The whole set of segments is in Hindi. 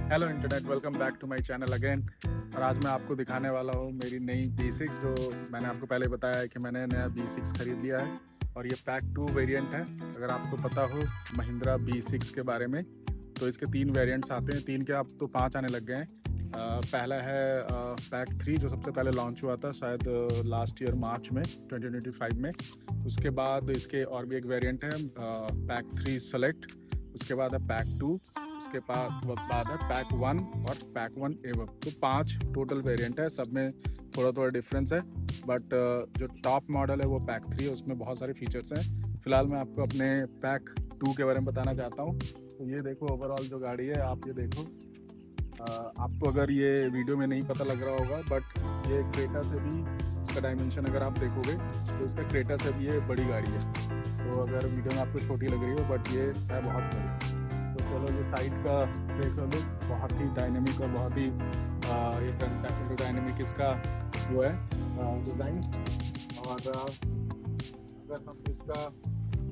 Hello internet, welcome back to my channel again. और आज मैं आपको दिखाने वाला हूँ मेरी नई B6, जो मैंने आपको पहले बताया है कि मैंने नया B6 खरीद लिया है। और ये पैक 2 वेरिएंट है। अगर आपको पता हो महिंद्रा B6 के बारे में, तो इसके 3 वेरिएंट्स आते हैं। 3 के अब तो 5 आने लग गए हैं। पहला है पैक 3, जो सबसे पहले लॉन्च हुआ था शायद लास्ट ईयर मार्च में 2025 में। उसके बाद इसके और भी एक वेरिएंट है पैक 3 सेलेक्ट। उसके बाद है पैक 2। उसके बाद है पैक 1 और पैक 1 एवं। तो 5 टोटल वेरिएंट है, सब में थोड़ा थोड़ा डिफरेंस है। बट जो टॉप मॉडल है वो पैक 3 है, उसमें बहुत सारे फीचर्स हैं। फिलहाल मैं आपको अपने पैक 2 के बारे में बताना चाहता हूँ। तो ये देखो, ओवरऑल जो गाड़ी है आप ये देखो। आपको अगर ये वीडियो में नहीं पता लग रहा होगा, बट ये क्रेटा से भी, इसका डायमेंशन अगर आप देखोगे तो इसका क्रेटा से भी ये बड़ी गाड़ी है। तो अगर वीडियो में आपको छोटी लग रही हो, बट ये है बहुत बड़ी। तो चलो ये साइड का देख लो, बहुत ही डायनेमिक और बहुत ही ये डायनेमिक इसका वो है डिज़ाइन। और अगर हम इसका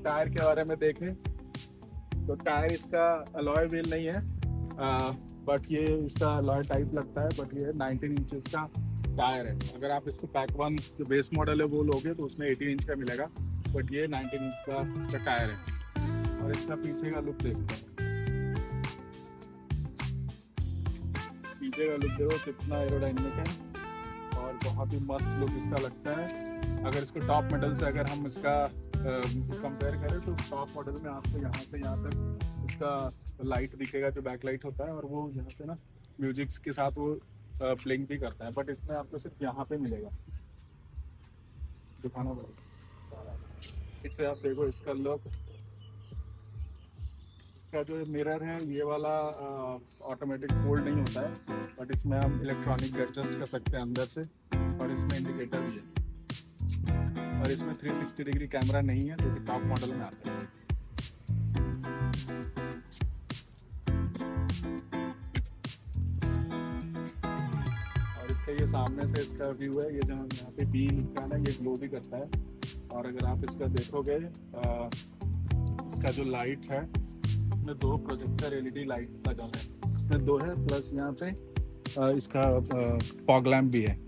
टायर के बारे में देखें तो टायर इसका अलॉय व्हील नहीं है, बट ये इसका अलॉय टाइप लगता है। बट ये 19 इंचज़ का टायर है। अगर आप इसको पैक 1 जो बेस मॉडल है वो लोगे तो उसमें 18 इंच का मिलेगा, बट ये 19 इंच का इसका टायर है। और इसका पीछे का लुक देखते हैं। पीछे का लुक देखो कितना एरोडाइनमिक है और बहुत ही मस्त लुक इसका लगता है। अगर इसको टॉप मॉडल से अगर हम इसका कंपेयर करें तो टॉप मॉडल में आपको यहाँ से यहाँ तक इसका लाइट दिखेगा, जो बैक लाइट होता है, और वो यहाँ से ना म्यूजिक के साथ वो ब्लिंक भी करता है। बट इसमें आपको सिर्फ यहाँ पे मिलेगा, दिखाना पड़ेगा। इससे आप देखो इसका लुक। इसका जो मिरर है ये वाला ऑटोमेटिक फोल्ड नहीं होता है, बट इसमें हम इलेक्ट्रॉनिक एडजस्ट कर सकते हैं अंदर से। और इसमें इंडिकेटर भी है। और इसमें 360 डिग्री कैमरा नहीं है, जो कि टॉप मॉडल में आता है। और इसका ये सामने से इसका व्यू है, ये जो यहाँ पे बीम का ना, ये ग्लो भी करता है। और अगर आप इसका देखोगे इसका जो लाइट है, इसमें 2 प्रोजेक्टर LED लाइट लगा है। इसमें 2 है, प्लस यहाँ पे इसका फॉग लैम्प भी है।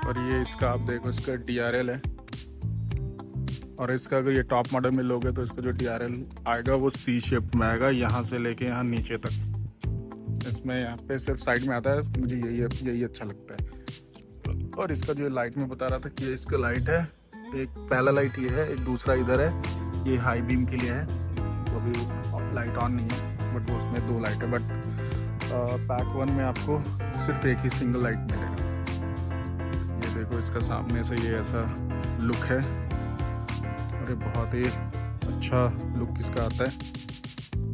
और ये इसका आप देखो, इसका DRL है। और इसका अगर ये टॉप मॉडल में लोगे तो इसका जो DRL आएगा वो C शेप में आएगा, यहाँ से लेके यहाँ नीचे तक। इसमें यहाँ पे सिर्फ साइड में आता है, मुझे यही अच्छा लगता है। और इसका जो लाइट में बता रहा था कि इसका लाइट है, एक पहला लाइट ये है, एक दूसरा इधर है, ये हाई बीम के लिए है। तो अभी लाइट ऑन नहीं है, बट वो उसमें 2 लाइट है। बट पैक 1 में आपको सिर्फ एक ही सिंगल लाइट मिलेगा। ये देखो इसका सामने से ये ऐसा लुक है, और ये बहुत ही अच्छा लुक इसका आता है।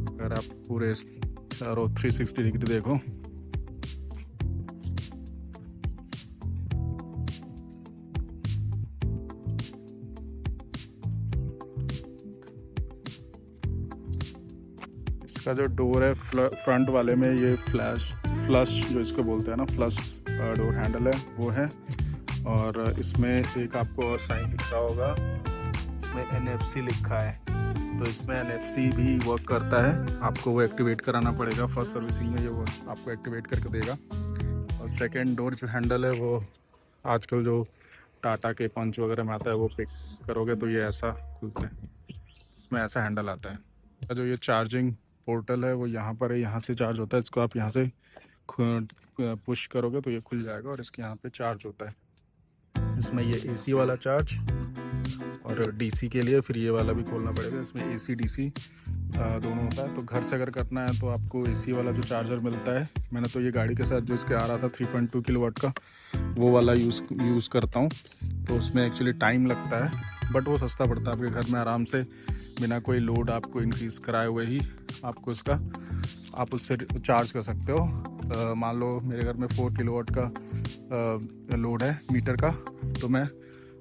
अगर आप पूरे चारों 360 डिग्री देखो, इसका जो डोर है फ्रंट वाले में, ये फ्लश जो इसको बोलते हैं ना, फ्लश डोर हैंडल है वो है। और इसमें एक आपको और साइन दिख रहा होगा, इसमें NFC लिखा है। तो इसमें NFC भी वर्क करता है, आपको वो एक्टिवेट कराना पड़ेगा। फर्स्ट सर्विसिंग में ये वो आपको एक्टिवेट करके देगा। और सेकंड डोर जो हैंडल है वो आजकल जो टाटा के पंच वगैरह में आता है, वो फिक्स करोगे तो ये ऐसा खुलता है। इसमें ऐसा हैंडल आता है। जो ये चार्जिंग पोर्टल है वो यहाँ पर है, यहाँ से चार्ज होता है। इसको आप यहाँ से पुश करोगे तो ये खुल जाएगा, और इसके यहाँ पे चार्ज होता है। इसमें ये AC वाला चार्ज और DC के लिए फिर ये वाला भी खोलना पड़ेगा। इसमें AC DC दोनों होता है। तो घर से अगर करना है तो आपको AC वाला जो चार्जर मिलता है, मैंने तो ये गाड़ी के साथ जो इसके आ रहा था 3.2 किलोवाट का, वो वाला यूज़ करता हूँ। तो उसमें एक्चुअली टाइम लगता है, बट वो सस्ता पड़ता है। आपके घर में आराम से बिना कोई लोड आपको इंक्रीज़ कराए हुए ही आपको इसका आप उससे चार्ज कर सकते हो। मान लो मेरे घर में 4 किलोवाट का लोड है मीटर का, तो मैं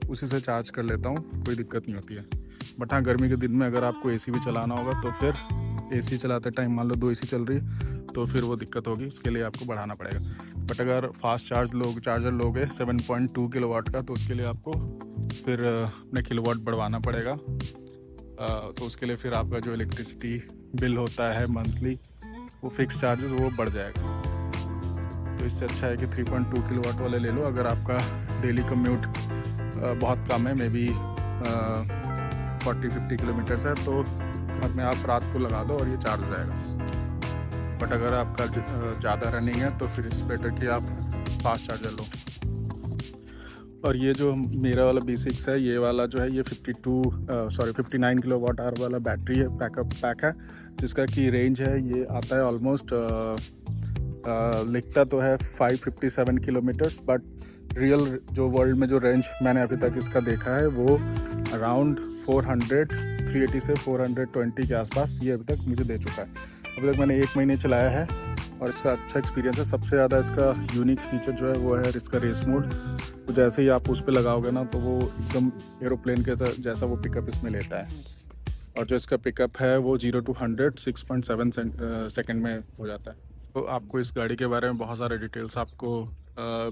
उसी से चार्ज कर लेता हूँ, कोई दिक्कत नहीं होती है। बट हाँ, गर्मी के दिन में अगर आपको AC भी चलाना होगा तो फिर AC चलाते टाइम मान लो 2 AC चल रही है तो फिर वो दिक्कत होगी, उसके लिए आपको बढ़ाना पड़ेगा। बट अगर फास्ट चार्जर लोगे 7.2 किलोवाट का, तो उसके लिए आपको फिर अपने किलोवाट बढ़वाना पड़ेगा। तो उसके लिए फिर आपका जो इलेक्ट्रिसिटी बिल होता है मंथली, वो फिक्स चार्जेस वो बढ़ जाएगा। तो इससे अच्छा है कि 3.2 किलोवाट वाले ले लो। अगर आपका डेली कम्यूट बहुत कम है, मे बी 40-50 किलोमीटर्स है, तो घर में आप रात को लगा दो और ये चार्ज हो जाएगा। बट अगर आपका ज़्यादा रनिंग है तो फिर इट्स बेटर कि आप फास्ट चार्जर लो। और ये जो मेरा वाला B6 है, ये वाला जो है ये 59 किलोवाट आवर वाला बैटरी है, पैक है, जिसका की रेंज है ये आता है ऑलमोस्ट लिखता तो है 557 किलोमीटर्स, बट रियल जो वर्ल्ड में जो रेंज मैंने अभी तक इसका देखा है वो अराउंड 380 से 420 के आसपास ये अभी तक मुझे दे चुका है। अभी तक मैंने 1 महीने चलाया है और इसका अच्छा एक्सपीरियंस है। सबसे ज़्यादा इसका यूनिक फीचर जो है वो है इसका रेस मोड। तो जैसे ही आप उस पर लगाओगे ना तो वो एकदम एरोप्लेन के जैसा वो पिकअप इसमें लेता है। और जो इसका पिकअप है वो 0 to 100 6.7 सेकेंड में हो जाता है। तो आपको इस गाड़ी के बारे में बहुत सारे डिटेल्स आपको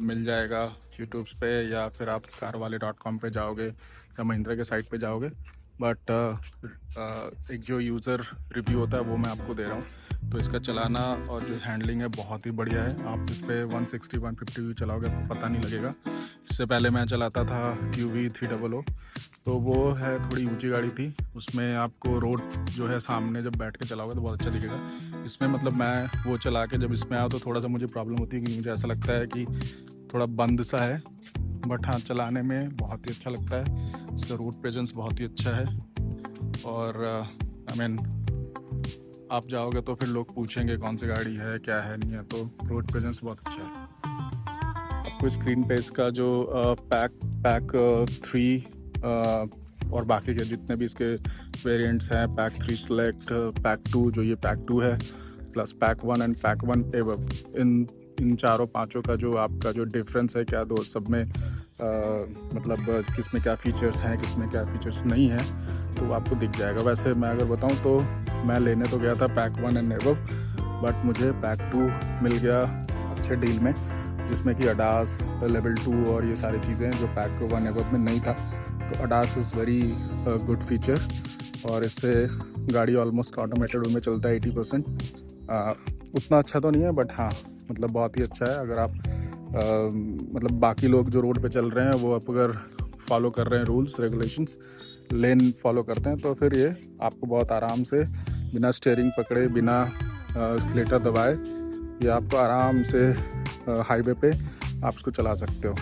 मिल जाएगा यूट्यूब्स पे, या फिर आप carwale.com पे जाओगे या महिंद्रा के साइट पे जाओगे। बट एक जो यूज़र रिव्यू होता है वो मैं आपको दे रहा हूँ। तो इसका चलाना और जो हैंडलिंग है बहुत ही बढ़िया है। आप इस पर 160-150 भी चलाओगे तो पता नहीं लगेगा। इससे पहले मैं चलाता था QV 300, तो वो है थोड़ी ऊंची गाड़ी थी, उसमें आपको रोड जो है सामने जब बैठ के चलाओगे तो बहुत अच्छा दिखेगा। इसमें मतलब मैं वो चला के जब इसमें आया तो थोड़ा सा मुझे प्रॉब्लम होती है कि मुझे ऐसा लगता है कि थोड़ा बंद सा है, बट हाँ चलाने में बहुत ही अच्छा लगता है। इसका रोड प्रेजेंस बहुत ही अच्छा है। और आई मीन आप जाओगे तो फिर लोग पूछेंगे कौन सी गाड़ी है, क्या है, नहीं है, तो रोड प्रेजेंस बहुत अच्छा है। आपको स्क्रीन पे इसका जो पैक 3 और बाकी के जितने भी इसके वेरिएंट्स हैं, पैक 3 सेलेक्ट, पैक 2 जो ये पैक 2 है, प्लस पैक 1 एंड पैक 1 एवं इन चारों पांचों का जो आपका जो डिफरेंस है क्या दो सब में मतलब किस में क्या फ़ीचर्स हैं, किस में क्या फ़ीचर्स नहीं हैं, तो आपको दिख जाएगा। वैसे मैं अगर बताऊं तो मैं लेने तो गया था पैक 1 एंड एबव, बट मुझे पैक 2 मिल गया अच्छे डील में, जिसमें कि अडास लेवल 2 और ये सारी चीज़ें जो पैक 1 एबव में नहीं था। तो ADAS is very good feature, और इससे गाड़ी ऑलमोस्ट ऑटोमेटेड में चलता है 80%। उतना अच्छा तो नहीं है, बट हाँ मतलब बहुत ही अच्छा है। अगर आप मतलब बाकी लोग जो रोड पे चल रहे हैं वो आप अगर फॉलो कर रहे हैं रूल्स रेगुलेशंस, लेन फॉलो करते हैं, तो फिर ये आपको बहुत आराम से बिना स्टीयरिंग पकड़े, बिना एक्सीलेटर दबाए, ये आपको आराम से हाईवे पे आप इसको चला सकते हो।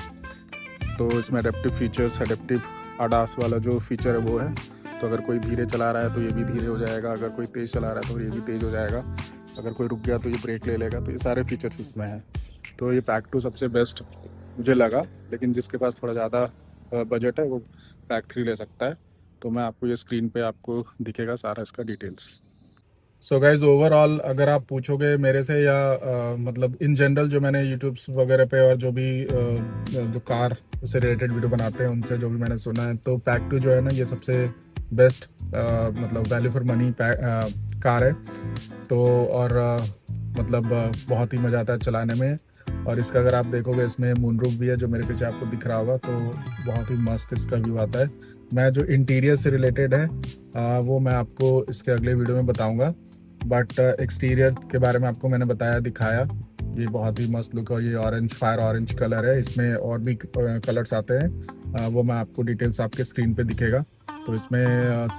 तो इसमें एडेप्टिव फीचर्स, एडेप्टिव अडास वाला जो फीचर है वो है। तो अगर कोई धीरे चला रहा है तो ये भी धीरे हो जाएगा, अगर कोई तेज़ चला रहा है तो ये भी तेज़ हो जाएगा, अगर कोई रुक गया तो ये ब्रेक ले लेगा। तो ये सारे फीचर्स इसमें हैं। तो ये पैक 2 सबसे बेस्ट मुझे लगा, लेकिन जिसके पास थोड़ा ज़्यादा बजट है वो पैक 3 ले सकता है। तो मैं आपको ये स्क्रीन पे आपको दिखेगा सारा इसका डिटेल्स। सो गाइज ओवरऑल अगर आप पूछोगे मेरे से या मतलब इन जनरल जो मैंने यूट्यूब्स वगैरह पे और जो भी जो कार से रिलेटेड वीडियो बनाते हैं उनसे जो भी मैंने सुना है, तो पैक 2 जो है ना ये सबसे बेस्ट मतलब वैल्यू फॉर मनी कार है। तो और मतलब बहुत ही मज़ा आता है चलाने में। और इसका अगर आप देखोगे इसमें मूनरूफ भी है जो मेरे पीछे आपको दिख रहा होगा, तो बहुत ही मस्त इसका व्यू आता है। मैं जो इंटीरियर से रिलेटेड है वो मैं आपको इसके अगले वीडियो में बताऊंगा, बट एक्सटीरियर के बारे में आपको मैंने बताया, दिखाया। ये बहुत ही मस्त लुक, और ये ऑरेंज, फायर ऑरेंज कलर है। इसमें और भी कलर्स आते हैं, वो मैं आपको डिटेल्स आपके स्क्रीन पे दिखेगा। तो इसमें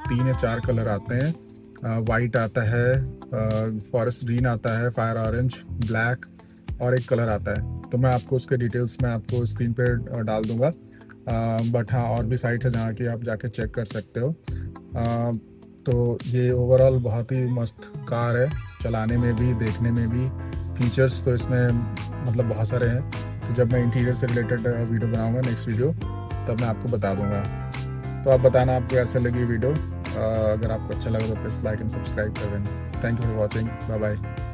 3 या 4 कलर आते हैं। वाइट आता है, फॉरेस्ट ग्रीन आता है, फायर ऑरेंज, ब्लैक, और एक कलर आता है। तो मैं आपको उसके डिटेल्स मैं आपको स्क्रीन पे डाल दूंगा। बट हाँ और भी साइट्स है जहाँ की आप जाके चेक कर सकते हो। तो ये ओवरऑल बहुत ही मस्त कार है, चलाने में भी, देखने में भी। फीचर्स तो इसमें मतलब बहुत सारे हैं। तो जब मैं इंटीरियर से रिलेटेड वीडियो बनाऊंगा नेक्स्ट वीडियो, तब मैं आपको बता दूंगा। तो आप बताना आपको कैसे लगी वीडियो। अगर आपको अच्छा लगा तो प्लीज़ लाइक एंड सब्सक्राइब कर देना। Thank you for watching, bye bye.